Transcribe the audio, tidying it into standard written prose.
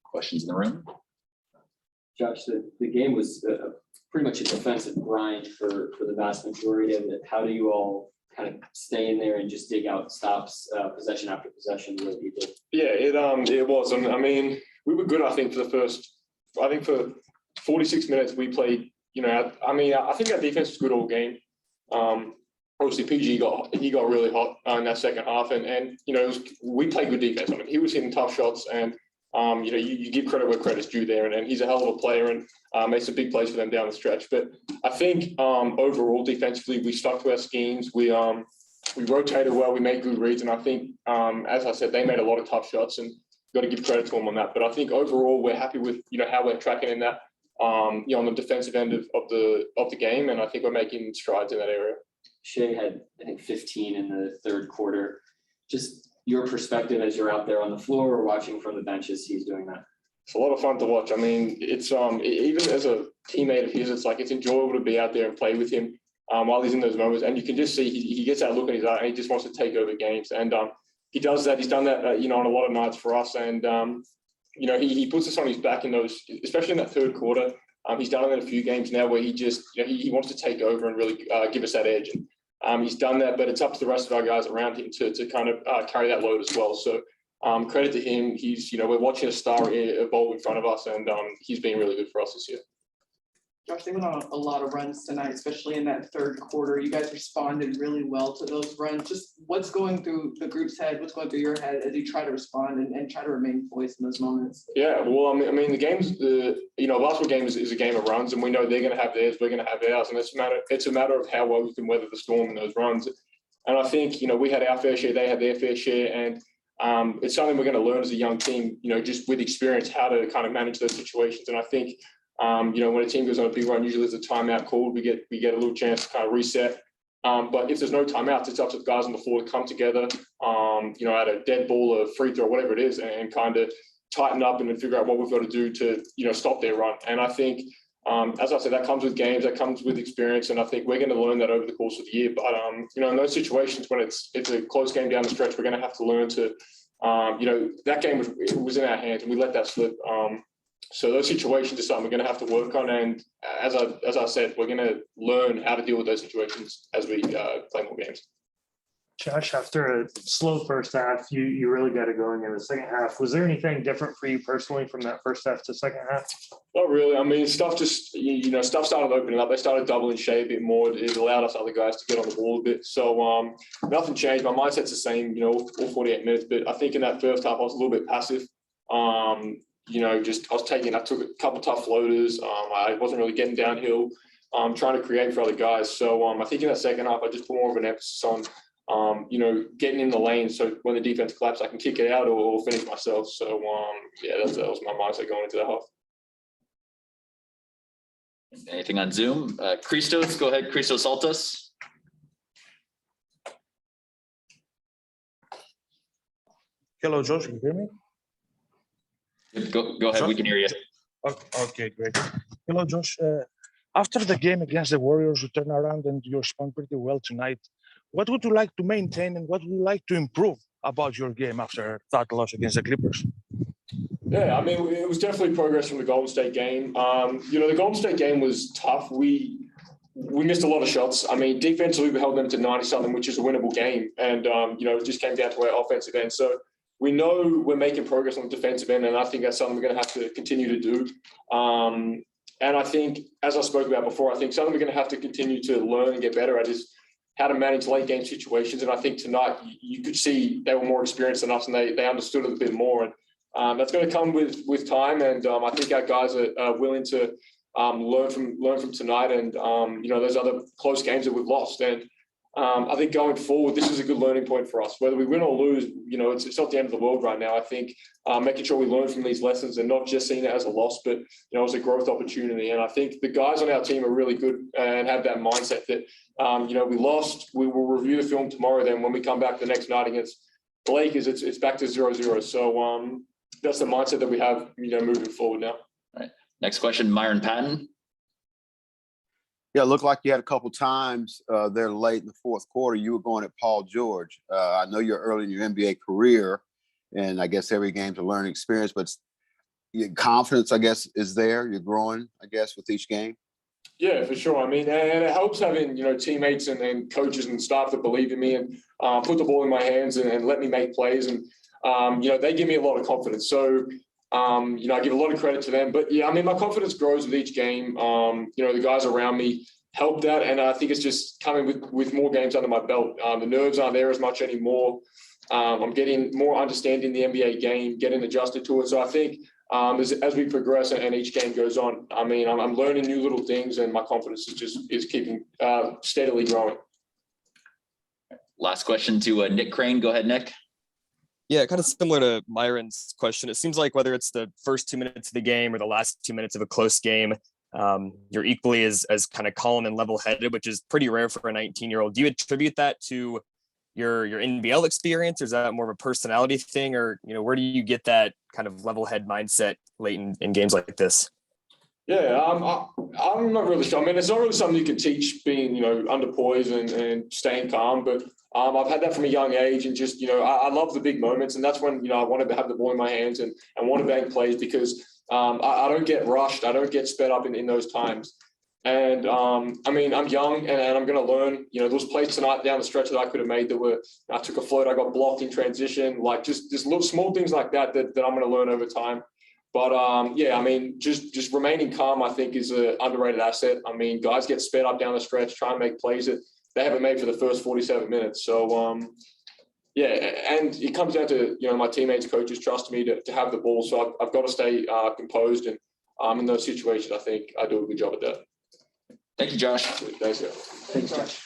Questions in the room? Josh, the game was pretty much a defensive grind for the vast majority of it. How do you all kind of stay in there and just dig out stops possession after possession the way you did? Yeah, it was. And I mean, we were good, I think, for 46 minutes we played, I think our defense was good all game. Obviously PG got really hot in that second half and we played good defense on him. He was hitting tough shots and you give credit where credit's due there, and he's a hell of a player and makes some big plays for them down the stretch. But I think overall defensively we stuck to our schemes. We rotated well. We made good reads, and I think as I said, they made a lot of tough shots, and got to give credit to them on that. But I think overall we're happy with how we're tracking in that on the defensive end of the game, and I think we're making strides in that area. Shea had, I think, 15 in the third quarter. Just your perspective as you're out there on the floor or watching from the benches, he's doing that. It's a lot of fun to watch. I mean, it's even as a teammate of his, it's enjoyable to be out there and play with him while he's in those moments. And you can just see he gets that look in his eye and he just wants to take over games. And he does that. He's done that, on a lot of nights for us. And he puts us on his back in those, especially in that third quarter. He's done it in a few games now where he just he wants to take over and really give us that edge. And he's done that, but it's up to the rest of our guys around him to kind of carry that load as well. So credit to him. He's, we're watching a star evolve in front of us, and he's been really good for us this year. Josh, they went on a lot of runs tonight, especially in that third quarter. You guys responded really well to those runs. Just what's going through the group's head, what's going through your head as you try to respond and try to remain poised in those moments? Yeah, well, I mean, the game's a basketball game is a game of runs, and we know they're going to have theirs, we're going to have ours, and it's a matter of how well we can weather the storm in those runs. And I think we had our fair share, they had their fair share, and it's something we're going to learn as a young team. Just with experience, how to kind of manage those situations. And I think when a team goes on a big run, usually there's a timeout called. We get a little chance to kind of reset. But if there's no timeouts, it's up to the guys on the floor to come together, at a dead ball or free throw, whatever it is, and kind of tighten up and then figure out what we've got to do to, stop their run. And I think, as I said, that comes with games, that comes with experience. And I think we're going to learn that over the course of the year. But, in those situations when it's a close game down the stretch, we're going to have to learn to, that game was in our hands and we let that slip. So those situations are something we're going to have to work on, and as I said, we're going to learn how to deal with those situations as we play more games. Josh, after a slow first half, you really got it going in the second half. Was there anything different for you personally from that first half to second half? Not really. I mean, stuff just stuff started opening up. They started doubling Shea a bit more. It allowed us other guys to get on the ball a bit. So nothing changed. My mindset's the same. All 48 minutes. But I think in that first half I was a little bit passive. I took a couple tough floaters. I wasn't really getting downhill, trying to create for other guys. So I think in that second half, I just put more of an emphasis on, getting in the lane. So when the defense collapsed, I can kick it out or finish myself. So that was my mindset going into that half. Anything on Zoom? Christos, go ahead. Christos Altas. Hello, Josh. Can you hear me? Go ahead, we can hear you. Okay, great. Hello, Josh. After the game against the Warriors, you turn around and you respond pretty well tonight. What would you like to maintain and what would you like to improve about your game after that loss against the Clippers? Yeah, I mean, it was definitely progress from the Golden State game. The Golden State game was tough. We missed a lot of shots. I mean, defensively, we held them to 90-something, which is a winnable game. And, it just came down to our offensive end. So we know we're making progress on the defensive end, and I think that's something we're going to have to continue to do. And I think, as I spoke about before, I think something we're going to have to continue to learn and get better at is how to manage late game situations. And I think tonight you could see they were more experienced than us, and they understood it a bit more. And that's going to come with time. And I think our guys are willing to learn from tonight and those other close games that we've lost. And I think going forward, this is a good learning point for us. Whether we win or lose, it's not the end of the world right now. I think making sure we learn from these lessons and not just seeing it as a loss, but as a growth opportunity. And I think the guys on our team are really good and have that mindset that we lost. We will review the film tomorrow. Then when we come back the next night against the Lakers, it's back to 0-0. So that's the mindset that we have moving forward now. All right. Next question, Myron Patton. Yeah, it looked like you had a couple times there late in the fourth quarter. You were going at Paul George. I know you're early in your NBA career, and I guess every game's a learning experience, but your confidence, I guess, is there. You're growing, I guess, with each game. Yeah, for sure. I mean, and it helps having, teammates and coaches and staff that believe in me and put the ball in my hands and let me make plays. And, they give me a lot of confidence. So, I give a lot of credit to them. But, yeah, I mean, my confidence grows with each game. The guys around me help that. And I think it's just coming with more games under my belt. The nerves aren't there as much anymore. I'm getting more understanding the NBA game, getting adjusted to it. So I think as we progress and each game goes on, I mean, I'm learning new little things and my confidence is keeping steadily growing. Last question to Nick Crane. Go ahead, Nick. Yeah, kind of similar to Myron's question. It seems like whether it's the first 2 minutes of the game or the last 2 minutes of a close game, you're equally as kind of calm and level-headed, which is pretty rare for a 19-year-old. Do you attribute that to your NBL experience, or is that more of a personality thing, or where do you get that kind of level-head mindset late in games like this? Yeah, I'm not really sure. I mean, it's not really something you can teach, being under poise and staying calm, but I've had that from a young age, and just I love the big moments, and that's when I wanted to have the ball in my hands and want to bank plays, because I don't get rushed, I don't get sped up in those times. And I mean, I'm young and I'm going to learn. There was plays tonight down the stretch that I could have made I took a float, I got blocked in transition, like just little small things like that I'm going to learn over time. But yeah, I mean, just remaining calm, I think, is an underrated asset. I mean, guys get sped up down the stretch, try and make plays that they haven't made for the first 47 minutes. So yeah, and it comes down to my teammates, coaches trust me to have the ball. So I've got to stay composed, and in those situations, I think I do a good job at that. Thank you, Josh. Thanks, yeah. Thanks, Josh.